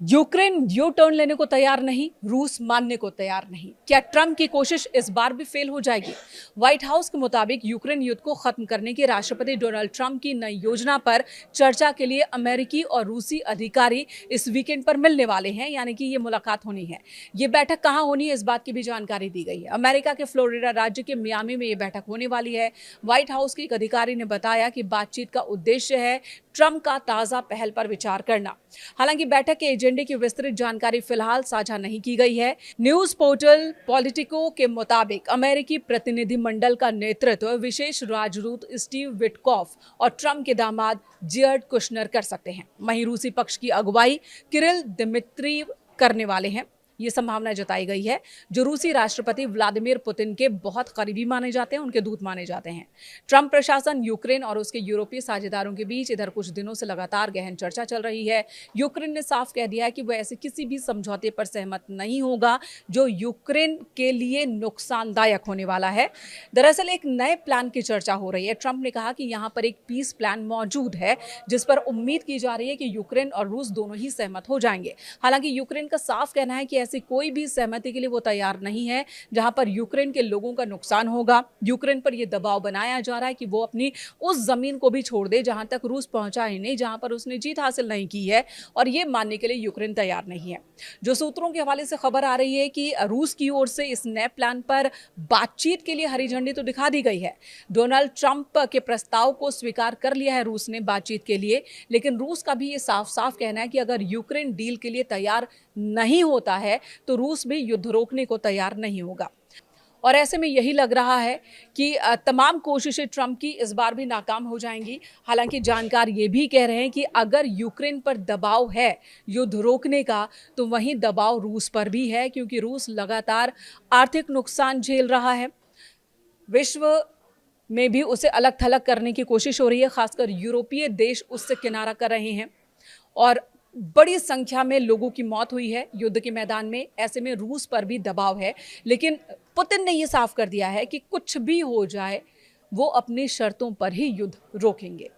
Ukraine U turn लेने को तैयार नहीं, रूस मानने को तैयार नहीं। क्या ट्रंप की कोशिश इस बार भी फेल हो जाएगी? व्हाइट हाउस के मुताबिक यूक्रेन युद्ध को खत्म करने की राष्ट्रपति डोनाल्ड ट्रंप की नई योजना पर चर्चा के लिए अमेरिकी और रूसी अधिकारी इस वीकेंड पर मिलने वाले हैं, यानी कि ये मुलाकात होनी है। ये बैठक कहाँ होनी है, इस बात की भी जानकारी दी गई है। अमेरिका के फ्लोरिडा राज्य के मियामी में ये बैठक होने वाली है। व्हाइट हाउस के एक अधिकारी ने बताया कि बातचीत का उद्देश्य है ट्रंप का ताजा पहल पर विचार करना। हालांकि बैठक के एजेंडे की विस्तृत जानकारी फिलहाल साझा नहीं की गई है। न्यूज पोर्टल पॉलिटिको के मुताबिक अमेरिकी प्रतिनिधिमंडल का नेतृत्व विशेष राजदूत स्टीव विटकॉफ और ट्रंप के दामाद जेयर्ड कुशनर कर सकते हैं। वहीं रूसी पक्ष की अगुवाई किरिल दिमित्रिव करने वाले हैं। ये संभावना जताई गई है। जो रूसी राष्ट्रपति व्लादिमीर पुतिन के बहुत करीबी माने जाते हैं, उनके दूत माने जाते हैं। ट्रंप प्रशासन यूक्रेन और उसके यूरोपीय साझेदारों के बीच इधर कुछ दिनों से लगातार गहन चर्चा चल रही है। यूक्रेन ने साफ कह दिया है कि वह ऐसे किसी भी समझौते पर सहमत नहीं होगा जो यूक्रेन के लिए नुकसानदायक होने वाला है। दरअसल एक नए प्लान की चर्चा हो रही है। ट्रंप ने कहा कि यहाँ पर एक पीस प्लान मौजूद है जिस पर उम्मीद की जा रही है कि यूक्रेन और रूस दोनों ही सहमत हो जाएंगे। हालांकि यूक्रेन का साफ कहना है कि ऐसी कोई भी सहमति के लिए वो तैयार नहीं है जहां पर यूक्रेन के लोगों का नुकसान होगा। यूक्रेन पर यह दबाव बनाया जा रहा है कि वो अपनी उस जमीन को भी छोड़ दे जहां तक रूस पहुंचा ही नहीं, जहां पर उसने जीत हासिल नहीं की है, और ये मानने के लिए यूक्रेन तैयार नहीं है। जो सूत्रों के हवाले से खबर आ रही है कि रूस की ओर से इस नए प्लान पर बातचीत के लिए हरी झंडी तो दिखा दी गई है। डोनाल्ड ट्रंप के प्रस्ताव को स्वीकार कर लिया है रूस ने बातचीत के लिए, लेकिन रूस का भी ये साफ साफ कहना है कि अगर यूक्रेन डील के लिए तैयार नहीं होता है तो रूस भी युद्ध रोकने को तैयार नहीं होगा। और ऐसे में यही लग रहा है कि तमाम कोशिशें ट्रंप की इस बार भी नाकाम हो जाएंगी। हालांकि जानकार ये भी कह रहे हैं कि अगर यूक्रेन पर दबाव है युद्ध रोकने का, तो वहीं दबाव रूस पर भी है, क्योंकि रूस लगातार आर्थिक नुकसान झेल रहा है। विश्व में भी उसे अलग थलग करने की कोशिश हो रही है, खासकर यूरोपीय देश उससे किनारा कर रहे हैं और बड़ी संख्या में लोगों की मौत हुई है युद्ध के मैदान में। ऐसे में रूस पर भी दबाव है, लेकिन पुतिन ने यह साफ कर दिया है कि कुछ भी हो जाए वो अपनी शर्तों पर ही युद्ध रोकेंगे।